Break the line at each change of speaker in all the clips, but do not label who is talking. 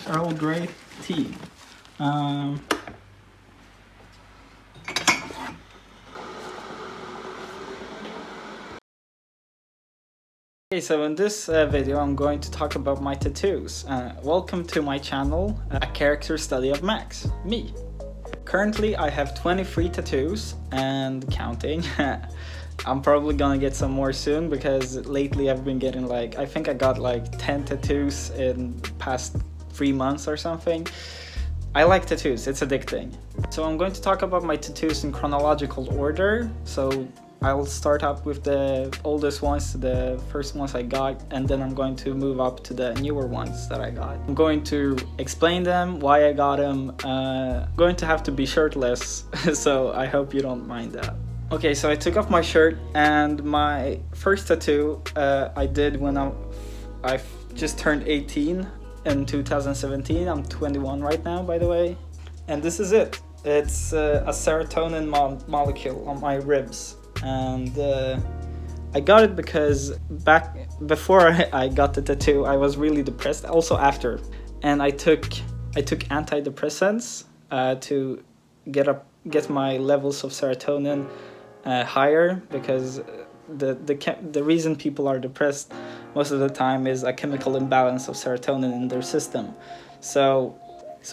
Earl Grey tea. Um, Okay, so in this video I'm going to talk about my tattoos. Welcome to my channel, A Character Study of Max, me. Currently I have 23 tattoos and counting. I'm probably gonna get some more soon because lately I've been getting I think I got 10 tattoos in the past 3 months or something. I like tattoos, it's addicting. So I'm going to talk about my tattoos in chronological order. So I'll start up with the oldest ones, the first ones I got, and then I'm going to move up to the newer ones that I got. I'm going to explain them, why I got them. I'm going to have to be shirtless, so I hope you don't mind that. Okay, so I took off my shirt, and my first tattoo I did when I just turned 18 in 2017. I'm 21 right now, by the way. And this is it. It's a serotonin molecule on my ribs. And I got it because before I got the tattoo, I was really depressed. Also after, and I took antidepressants to get my levels of serotonin higher, because the reason people are depressed most of the time is a chemical imbalance of serotonin in their system. So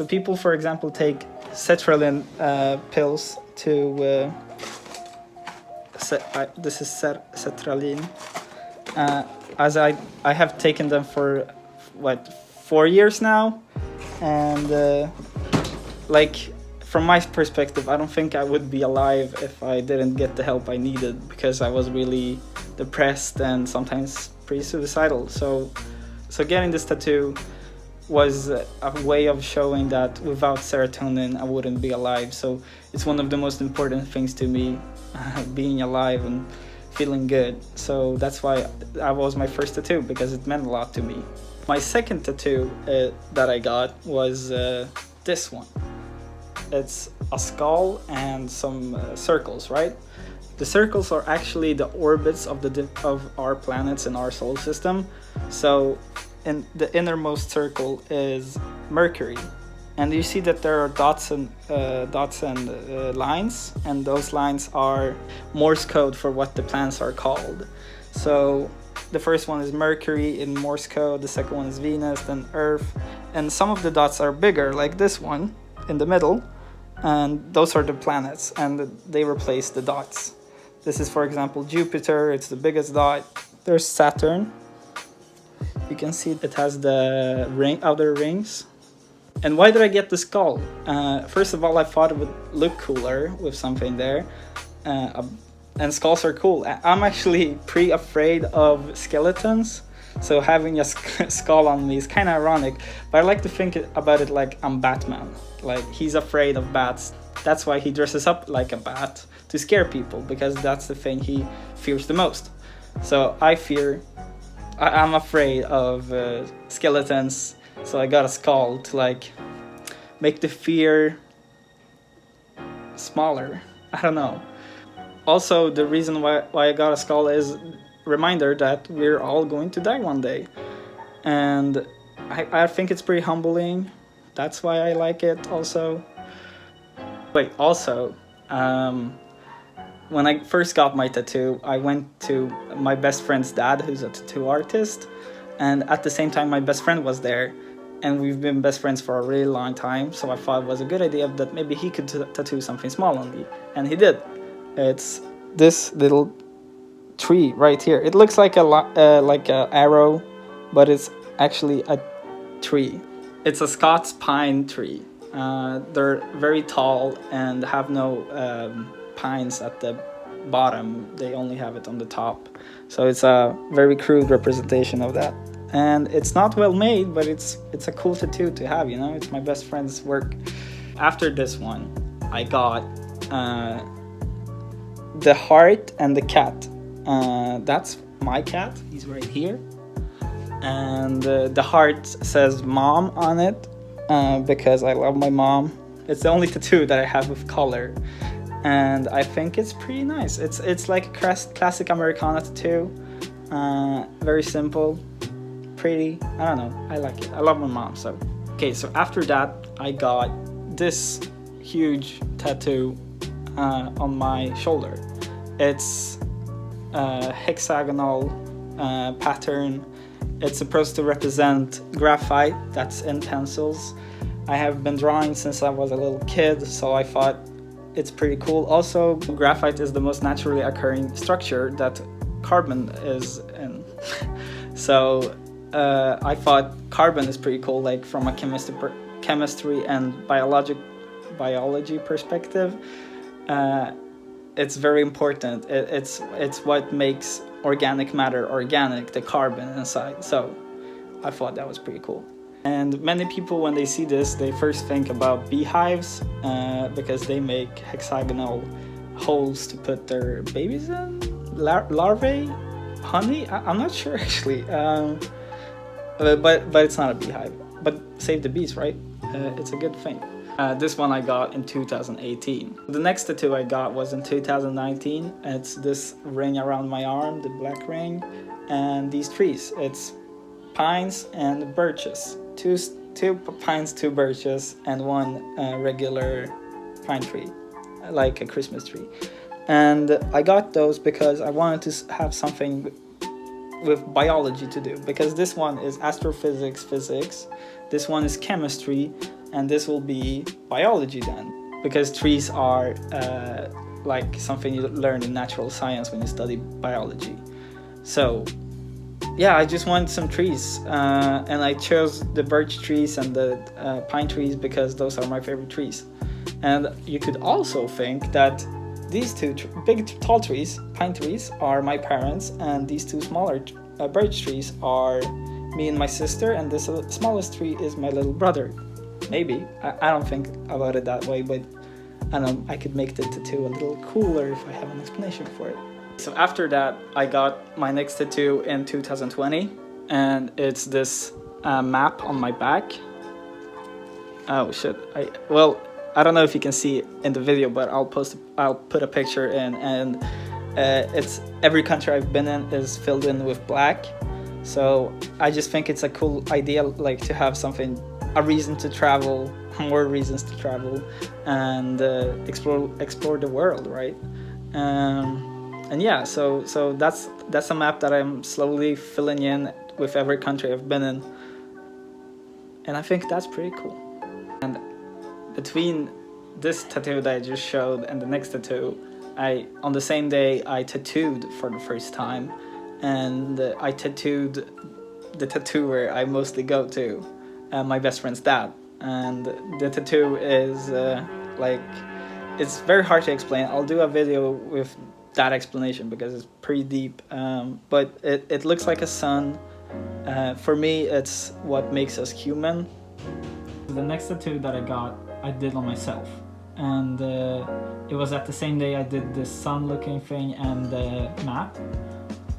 people, for example, take sertraline pills to this is sertraline. As I have taken them for 4 years now, and from my perspective, I don't think I would be alive if I didn't get the help I needed, because I was really depressed and sometimes pretty suicidal. So getting this tattoo was a way of showing that without serotonin I wouldn't be alive. So it's one of the most important things to me, being alive and feeling good. So that's why that was my first tattoo, because it meant a lot to me. My second tattoo that I got was this one. It's a skull and some circles, right? The circles are actually the orbits of our planets in our solar system. So in the innermost circle is Mercury, and you see that there are dots and lines, and those lines are Morse code for what the planets are called. So the first one is Mercury in Morse code, the second one is Venus, then Earth, and some of the dots are bigger, like this one in the middle, and those are the planets, and they replace the dots. This is, for example, Jupiter. It's the biggest dot. There's Saturn. You can see it has the outer rings. And why did I get the skull? First of all, I thought it would look cooler with something there. And skulls are cool. I'm actually pretty afraid of skeletons, so having a skull on me is kind of ironic. But I like to think about it like I'm Batman. Like, he's afraid of bats. That's why he dresses up like a bat, to scare people, because that's the thing he fears the most. So I'm afraid of skeletons, so I got a skull to make the fear smaller. I don't know. Also, the reason why I got a skull is reminder that we're all going to die one day, and I think it's pretty humbling. That's why I like it also. When I first got my tattoo, I went to my best friend's dad, who's a tattoo artist, and at the same time my best friend was there, and we've been best friends for a really long time. So I thought it was a good idea that maybe he could tattoo something small on me, and he did. It's this little tree right here. It looks like a arrow, but it's actually a tree. It's a Scots pine tree. They're very tall and have no pines at the bottom. They only have it on the top. So it's a very crude representation of that. And it's not well made, but it's a cool tattoo to have, you know? It's my best friend's work. After this one, I got the heart and the cat. That's my cat. He's right here. And the heart says mom on it, because I love my mom. It's the only tattoo that I have with color, and I think it's pretty nice. It's like a classic Americana tattoo. Very simple, pretty. I don't know. I like it. I love my mom, so Okay, so after that I got this huge tattoo on my shoulder. It's a hexagonal pattern. It's supposed to represent graphite that's in pencils. I have been drawing since I was a little kid, so I thought it's pretty cool. Also, graphite is the most naturally occurring structure that carbon is in. So I thought carbon is pretty cool, like from a chemistry and biology perspective. It's very important. It's what makes organic matter organic, the carbon inside. So I thought that was pretty cool. And many people, when they see this, they first think about beehives because they make hexagonal holes to put their babies in, larvae, honey. I'm not sure actually, but it's not a beehive. But save the bees, right? It's a good thing. This one I got in 2018. The next tattoo I got was in 2019. It's this ring around my arm, the black ring, and these trees. It's pines and birches. Two pines, 2 birches, and 1 regular pine tree, like a Christmas tree. And I got those because I wanted to have something with biology to do, because this one is astrophysics, physics, this one is chemistry, and this will be biology then, because trees are like something you learn in natural science when you study biology. So yeah, I just wanted some trees, and I chose the birch trees and the pine trees because those are my favorite trees. And you could also think that these 2 big tall trees, pine trees, are my parents, and these 2 smaller birch trees are me and my sister, and this smallest tree is my little brother. Maybe. I don't think about it that way, but I know I could make the tattoo a little cooler if I have an explanation for it. So after that, I got my next tattoo in 2020, and it's this map on my back. Oh shit! I don't know if you can see it in the video, but I'll put a picture in, and it's every country I've been in is filled in with black. So I just think it's a cool idea, like to have something, a reason to travel, more reasons to travel, and explore the world, right? And yeah, so that's a map that I'm slowly filling in with every country I've been in, and I think that's pretty cool. And between this tattoo that I just showed and the next tattoo, on the same day I tattooed for the first time, and I tattooed the tattooer I mostly go to, my best friend's dad. And the tattoo is like, it's very hard to explain. I'll do a video with that explanation because it's pretty deep, but it looks like a sun. For me, it's what makes us human. The next tattoo that I got, I did on myself, and it was at the same day I did this sun looking thing and the map,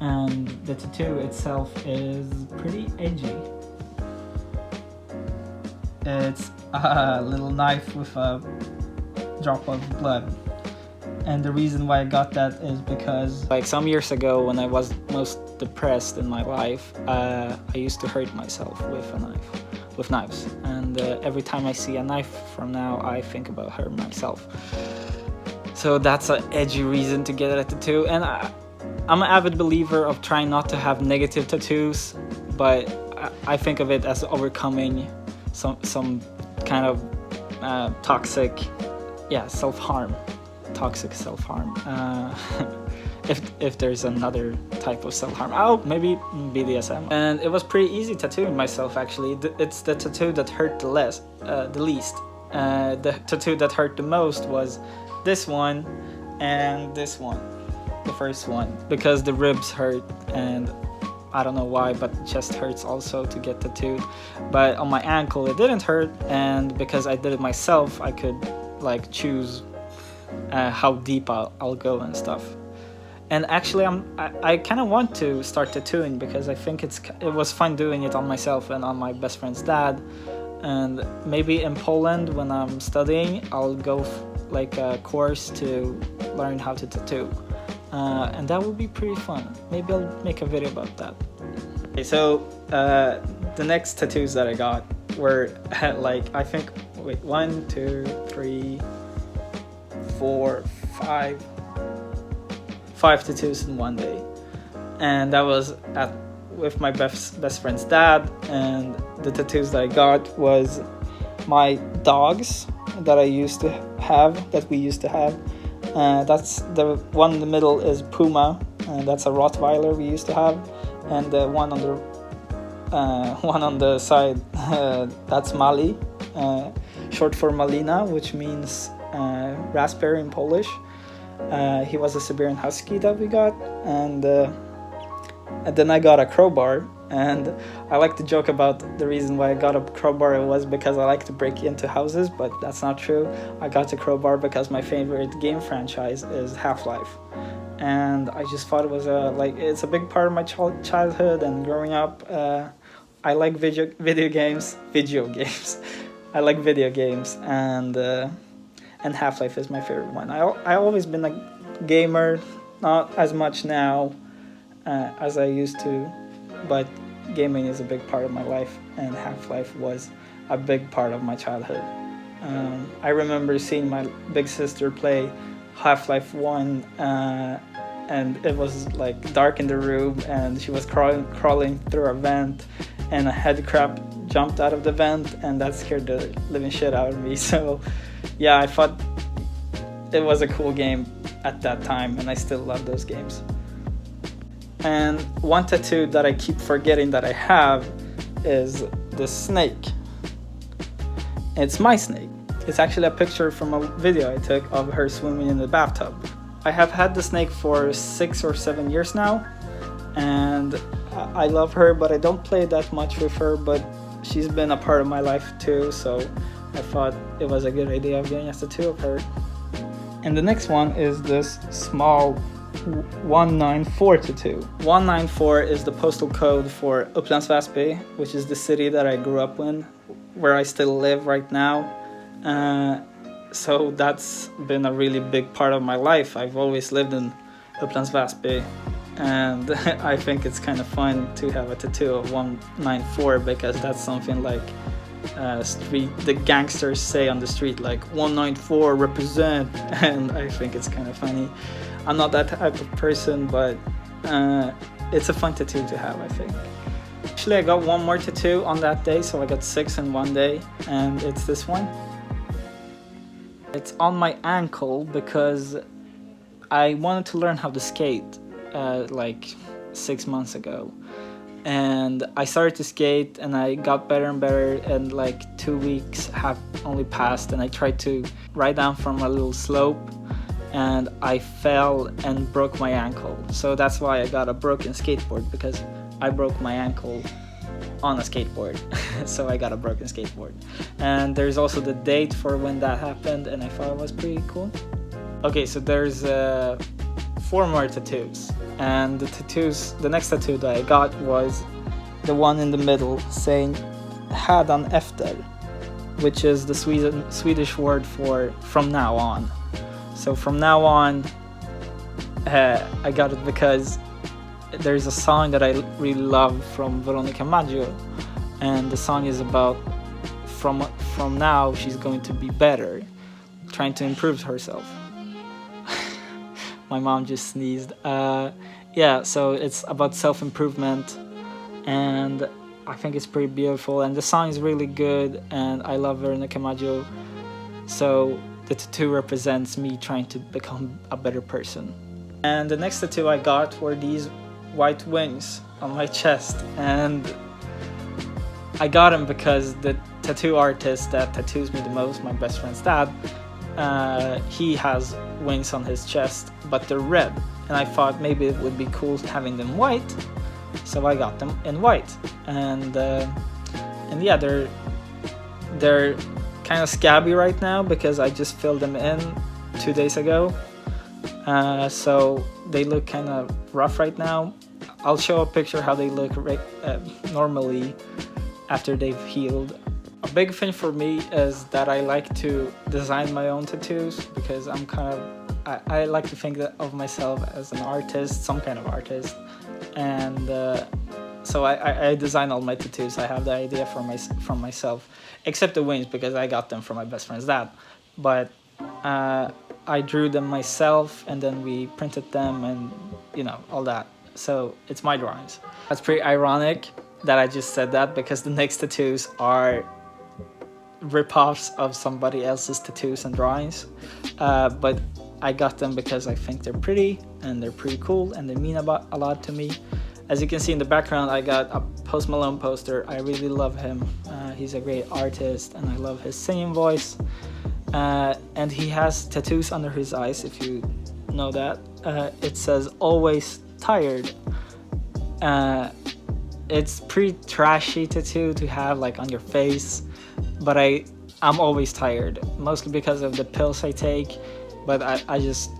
and the tattoo itself is pretty edgy. It's a little knife with a drop of blood. And the reason why I got that is because, like, some years ago when I was most depressed in my life, I used to hurt myself with knives. And every time I see a knife from now, I think about hurting myself. So that's an edgy reason to get a tattoo. And I'm an avid believer of trying not to have negative tattoos, but I think of it as overcoming some kind of toxic self-harm. Toxic self-harm, if there's another type of self-harm. Oh, maybe BDSM. And it was pretty easy tattooing myself, actually. It's the tattoo that hurt the least. The tattoo that hurt the most was this one and this one, the first one, because the ribs hurt, and I don't know why, but chest hurts also to get tattooed. But on my ankle it didn't hurt, and because I did it myself, I could like choose how deep I'll go and stuff. And actually I kind of want to start tattooing because I think it was fun doing it on myself and on my best friend's dad. And maybe in Poland when I'm studying, I'll go like a course to learn how to tattoo, and that would be pretty fun. Maybe I'll make a video about that. Okay, so the next tattoos that I got were like, I think, wait, 1, 2, 3, 4, 5 tattoos in one day. And that was with my best friend's dad. And the tattoos that I got was my dogs that we used to have. That's the one in the middle is Puma, and that's a Rottweiler we used to have. And the one on the side, that's Mali, short for Malina, which means raspberry in Polish. He was a Siberian Husky that we got, and then I got a crowbar. And I like to joke about the reason why I got a crowbar was because I like to break into houses, but that's not true. I got a crowbar because my favorite game franchise is Half-Life, and I just thought it was it's a big part of my childhood and growing up. I like video games. I like video games, and Half-Life is my favorite one. I always been a gamer, not as much now as I used to, but gaming is a big part of my life, and Half-Life was a big part of my childhood. I remember seeing my big sister play Half-Life 1, and it was like dark in the room, and she was crawling through a vent, and a headcrab jumped out of the vent, and that scared the living shit out of me. So yeah, I thought it was a cool game at that time, and I still love those games. And one tattoo that I keep forgetting that I have is the snake. It's my snake. It's actually a picture from a video I took of her swimming in the bathtub. I have had the snake for 6 or 7 years now, and I love her, but I don't play that much with her, but she's been a part of my life too, so I thought it was a good idea of getting a tattoo of her. And the next one is this small 194 tattoo. 194 is the postal code for Upplands Väsby, which is the city that I grew up in, where I still live right now. So that's been a really big part of my life. I've always lived in Upplands Väsby, and I think it's kind of fun to have a tattoo of 194 because that's something like the gangsters say on the street, like 194 represent, and I think it's kind of funny. I'm not that type of person, but it's a fun tattoo to have, I think. Actually, I got one more tattoo on that day, so I got 6 in one day, and it's this one. It's on my ankle because I wanted to learn how to skate like 6 months ago. And I started to skate, and I got better and better, and like 2 weeks have only passed, and I tried to ride down from a little slope, and I fell and broke my ankle. So that's why I got a broken skateboard, because I broke my ankle on a skateboard. So I got a broken skateboard. And there's also the date for when that happened, and I thought it was pretty cool. Okay, so there's 4 more tattoos, and the next tattoo that I got was the one in the middle saying "Hädan efter," which is the Swedish word for "from now on." So from now on, I got it because there's a song that I really love from Veronica Maggio, and the song is about from now she's going to be better, trying to improve herself. My mom just sneezed. Yeah, so it's about self-improvement, and I think it's pretty beautiful, and the song is really good, and I love Veronica Maggio. So the tattoo represents me trying to become a better person. And the next tattoo I got were these white wings on my chest, and I got them because the tattoo artist that tattoos me the most, my best friend's dad, he has wings on his chest, but they're red, and I thought maybe it would be cool having them white, so I got them in white. And yeah, they're kind of scabby right now because I just filled them in 2 days ago, so they look kind of rough right now. I'll show a picture how they look normally after they've healed. A big thing for me is that I like to design my own tattoos, because I like to think of myself as an artist, some kind of artist, and so I design all my tattoos. I have the idea from myself, except the wings because I got them from my best friend's dad. But I drew them myself, and then we printed them, and all that. So it's my drawings. That's pretty ironic that I just said that, because the next tattoos are rip-offs of somebody else's tattoos and drawings. But I got them because I think they're pretty, and they're pretty cool, and they mean a lot to me. As you can see in the background, I got a Post Malone poster. I really love him. He's a great artist, and I love his singing voice. And he has tattoos under his eyes, if you know that. It says "always tired." It's pretty trashy tattoo to have like on your face, but I'm always tired, mostly because of the pills I take. But I just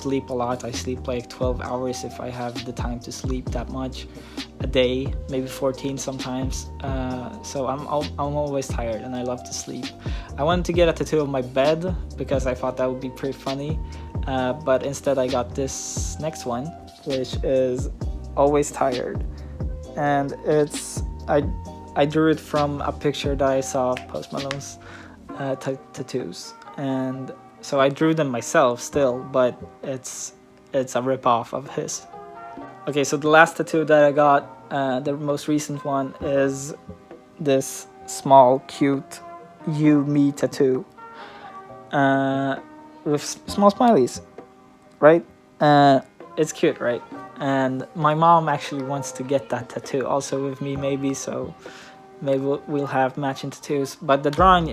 sleep a lot. I sleep like 12 hours if I have the time to sleep that much a day, maybe 14 sometimes. So I'm always tired, and I love to sleep. I wanted to get a tattoo of my bed because I thought that would be pretty funny, but instead I got this next one, which is "always tired," and I drew it from a picture that I saw of Post Malone's tattoos, and so I drew them myself still, but it's a rip-off of his. Okay, so the last tattoo that I got, the most recent one, is this small, cute "you, me" tattoo with small smileys, right? It's cute, right? And my mom actually wants to get that tattoo also with me, maybe, so maybe we'll have matching tattoos. But the drawing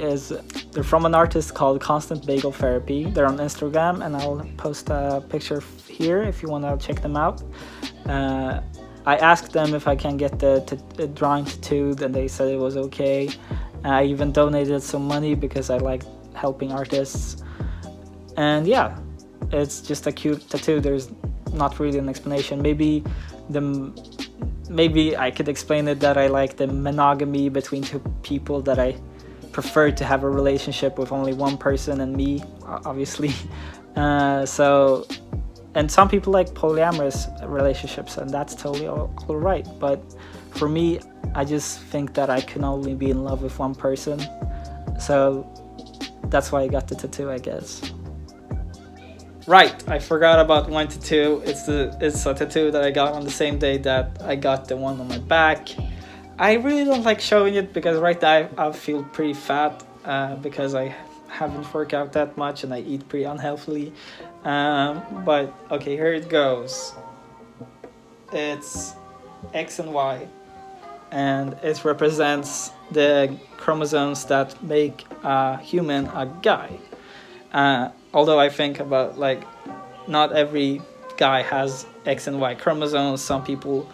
they're from an artist called Constant Bagel Therapy. They're on Instagram, and I'll post a picture here if you want to check them out. I asked them if I can get the drawing tattooed, and they said it was okay. I even donated some money because I like helping artists. And yeah, it's just a cute tattoo. There's not really an explanation. Maybe I could explain it that I like the monogamy between two people, that I prefer to have a relationship with only one person and me, obviously. And some people like polyamorous relationships, and that's totally all right. But for me, I just think that I can only be in love with one person. So that's why I got the tattoo, I guess. Right, I forgot about one tattoo. It's a tattoo that I got on the same day that I got the one on my back. I really don't like showing it because right now I feel pretty fat because I haven't worked out that much and I eat pretty unhealthily. But okay, here it goes. It's X and Y, and it represents the chromosomes that make a human a guy. Although I think about, like, not every guy has X and Y chromosomes. Some people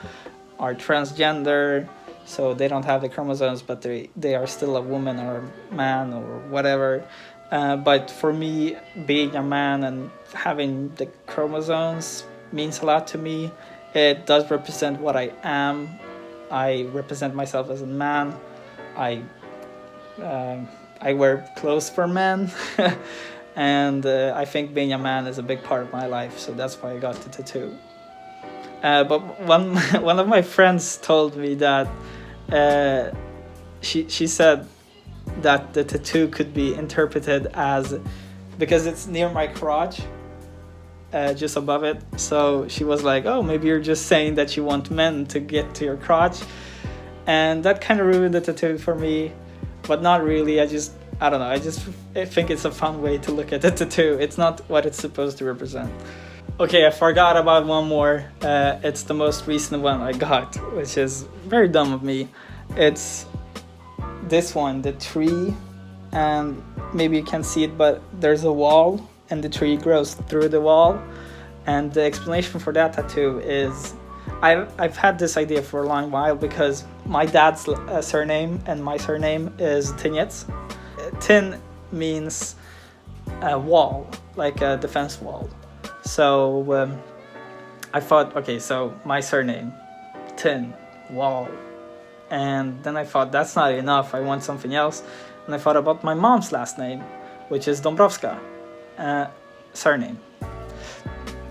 are transgender, so they don't have the chromosomes, but they are still a woman or a man or whatever. But for me, being a man and having the chromosomes means a lot to me. It does represent what I am. I represent myself as a man. I wear clothes for men. And I think being a man is a big part of my life, so that's why I got the tattoo. But one of my friends told me that she said that the tattoo could be interpreted as, because it's near my crotch, just above it. So she was like, "Oh, maybe you're just saying that you want men to get to your crotch," and that kind of ruined the tattoo for me. But not really. I don't know, I think it's a fun way to look at the tattoo. It's not what it's supposed to represent. Okay, I forgot about one more. It's the most recent one I got, which is very dumb of me. It's this one, the tree, and maybe you can see it, but there's a wall, and the tree grows through the wall. And the explanation for that tattoo is, I've had this idea for a long while because my dad's surname and my surname is Tinets. Tin means a wall, like a defense wall. So I thought, okay, so my surname, Tin, wall. And then I thought, that's not enough, I want something else. And I thought about my mom's last name, which is Dombrowska, surname.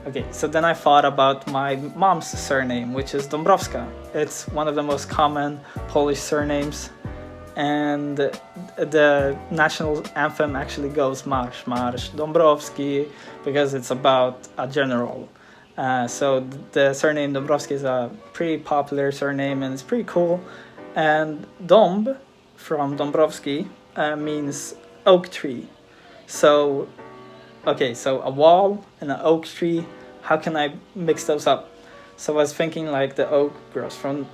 Okay, so then I thought about my mom's surname, which is Dąbrowska. It's one of the most common Polish surnames, and the national anthem actually goes Marsz, Marsz Dąbrowski, because it's about a general. So the surname Dąbrowski is a pretty popular surname, and it's pretty cool. And Dąb, from Dąbrowski, means oak tree. So, okay, so a wall and an oak tree, how can I mix those up? So I was thinking like the oak grows from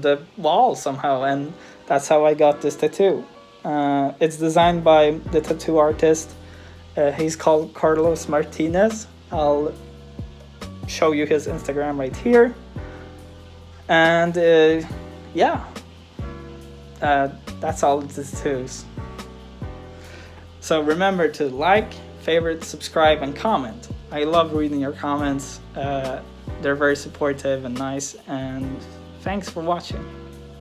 the wall somehow, and that's how I got this tattoo. It's designed by the tattoo artist. He's called Carlos Martinez. I'll show you his Instagram right here. And yeah, that's all the tattoos. So remember to like, favorite, subscribe, and comment. I love reading your comments. They're very supportive and nice, and thanks for watching.